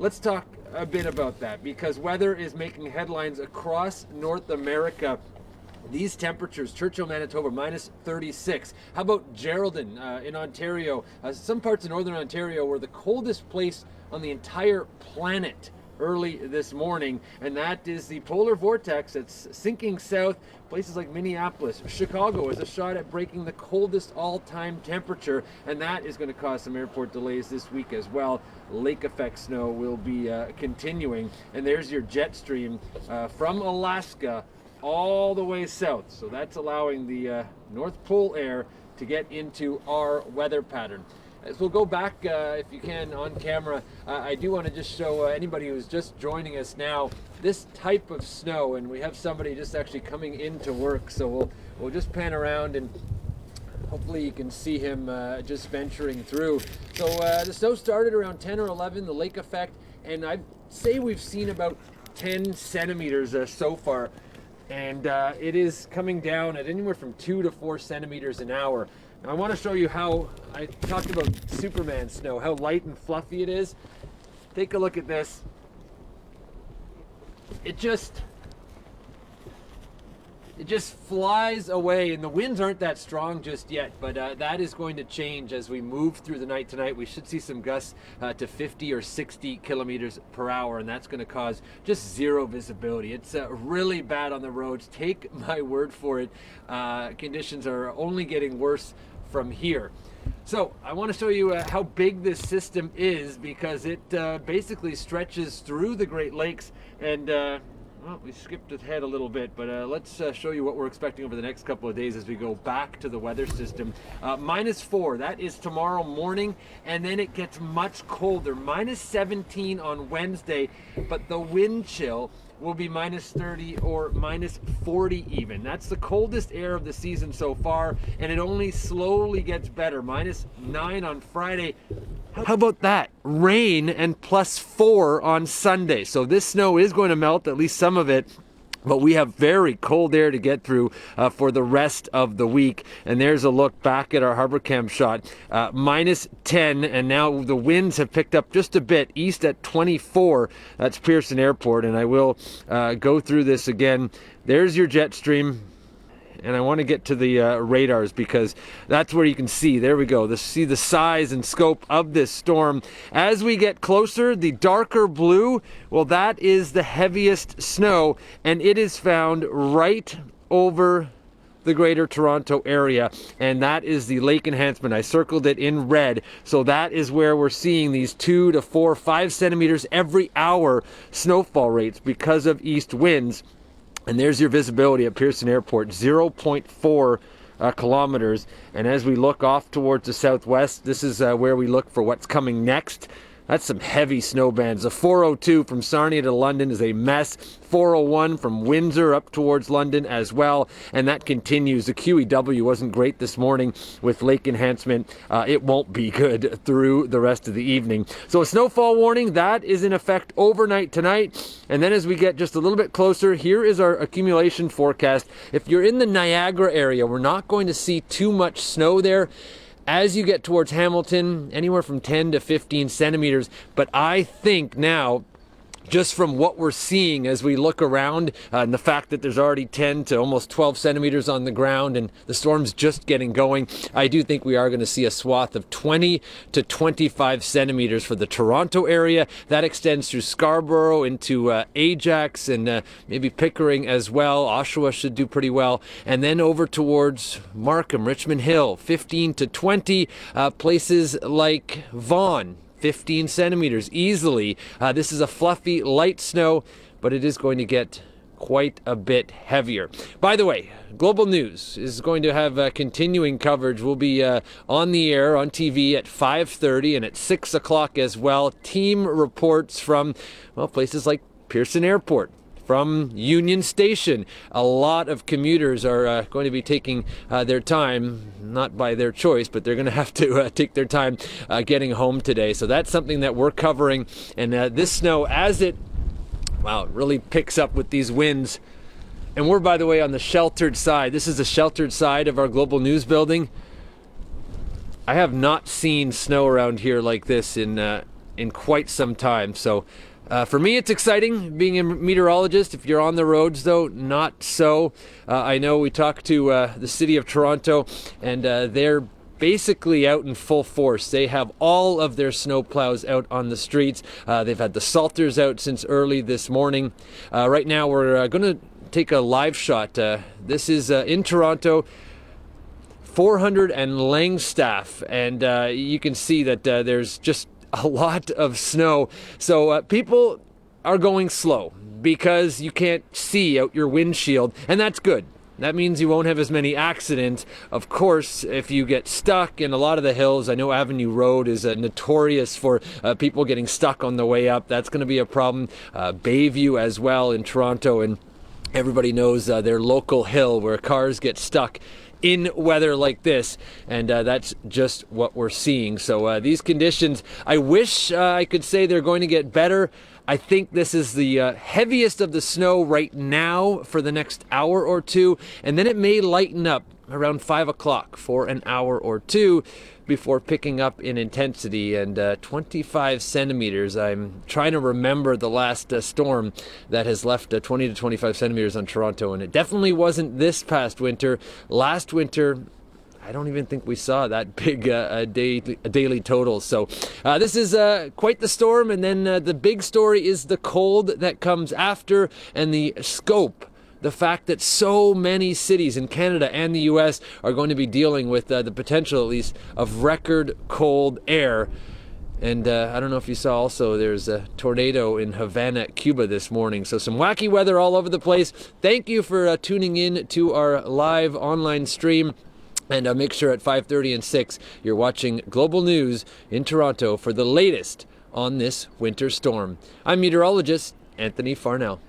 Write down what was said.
Let's talk a bit about that, because weather is making headlines across North America. These temperatures, Churchill, Manitoba, minus 36. How about Geraldton in Ontario? Some parts of northern Ontario were the coldest place on the entire planet early this morning, and that is the polar vortex that's sinking south. Places like Minneapolis, Chicago is a shot at breaking the coldest all-time temperature, and that is going to cause some airport delays this week as well. Lake effect snow will be continuing, and there's your jet stream from Alaska all the way south. So that's allowing the North Pole air to get into our weather pattern. As we'll go back, if you can, on camera, I do want to just show anybody who's just joining us now this type of snow, and we have somebody just actually coming into work, so we'll just pan around and hopefully you can see him just venturing through. So the snow started around 10 or 11, the lake effect, and I'd say we've seen about 10 centimeters so far, and it is coming down at anywhere from 2 to 4 centimeters an hour. Now I want to show you how I talked about Superman snow, how light and fluffy it is. Take a look at this. It just flies away, and the winds aren't that strong just yet, but that is going to change as we move through the night tonight. We should see some gusts to 50 or 60 kilometers per hour, and that's going to cause just zero visibility. It's really bad on the roads. Take my word for it. Conditions are only getting worse from here. So I want to show you how big this system is, because it basically stretches through the Great Lakes, and well, we skipped ahead a little bit, but let's show you what we're expecting over the next couple of days as we go back to the weather system. -4, that is tomorrow morning, and then it gets much colder. -17 on Wednesday, but the wind chill will be -30 or -40 even. That's the coldest air of the season so far, and it only slowly gets better. -9 on Friday. How about that? Rain and +4 on Sunday. So this snow is going to melt, at least some of it, but we have very cold air to get through for the rest of the week. And there's a look back at our harbor cam shot. -10, and now the winds have picked up just a bit, east at 24. That's Pearson Airport, and I will go through this again. There's your jet stream. And I want to get to the radars, because that's where you can see, there we go, see the size and scope of this storm. As we get closer, the darker blue, well, that is the heaviest snow, and it is found right over the Greater Toronto area, and that is the lake enhancement. I circled it in red, so that is where we're seeing these 2 to 4, 5 centimeters every hour snowfall rates because of east winds. And there's your visibility at Pearson Airport, 0.4 kilometers. And as we look off towards the southwest, this is where we look for what's coming next. That's some heavy snow bands. The 402 from Sarnia to London is a mess. 401 from Windsor up towards London as well. And that continues. The QEW wasn't great this morning with lake enhancement. It won't be good through the rest of the evening. So a snowfall warning, that is in effect overnight tonight. And then as we get just a little bit closer, here is our accumulation forecast. If you're in the Niagara area, we're not going to see too much snow there. As you get towards Hamilton, anywhere from 10 to 15 centimeters. But I think now, just from what we're seeing as we look around, and the fact that there's already 10 to almost 12 centimeters on the ground and the storm's just getting going, I do think we are going to see a swath of 20 to 25 centimeters for the Toronto area. That extends through Scarborough into Ajax and maybe Pickering as well. Oshawa should do pretty well. And then over towards Markham, Richmond Hill, 15 to 20. Places like Vaughan, 15 centimeters easily. This is a fluffy, light snow, but it is going to get quite a bit heavier. By the way, Global News is going to have continuing coverage. We'll be on the air on TV at 5:30 and at 6 o'clock as well. Team reports from, well, places like Pearson Airport, from Union Station. A lot of commuters are going to be taking their time, not by their choice, but they're going to have to take their time getting home today. So that's something that we're covering. And this snow, as it, wow, it really picks up with these winds. And we're, by the way, on the sheltered side. This is the sheltered side of our Global News building. I have not seen snow around here like this in in quite some time. So for me, it's exciting being a meteorologist. If you're on the roads, though, not so. I know we talked to the city of Toronto, and they're basically out in full force. They have all of their snow plows out on the streets. They've had the salters out since early this morning. Right now, we're going to take a live shot. This is in Toronto, 400 and Langstaff, and you can see that there's just a lot of snow. So people are going slow because you can't see out your windshield, and that's good. That means you won't have as many accidents. Of course, if you get stuck in a lot of the hills, I know Avenue Road is notorious for people getting stuck on the way up. That's going to be a problem. Bayview as well in Toronto, and everybody knows their local hill where cars get stuck in weather like this, and that's just what we're seeing. So these conditions, I wish I could say they're going to get better. I think this is the heaviest of the snow right now for the next hour or two, and then it may lighten up around 5 o'clock for an hour or two before picking up in intensity. And 25 centimeters, I'm trying to remember the last storm that has left 20 to 25 centimeters on Toronto, and it definitely wasn't this past winter. Last winter, I don't even think we saw that big daily total. So this is quite the storm, and then the big story is the cold that comes after, and the scope. The fact that so many cities in Canada and the US are going to be dealing with the potential, at least, of record cold air. And I don't know if you saw also, there's a tornado in Havana, Cuba this morning. So some wacky weather all over the place. Thank you for tuning in to our live online stream. And make sure at 5:30 and 6 you're watching Global News in Toronto for the latest on this winter storm. I'm meteorologist Anthony Farnell.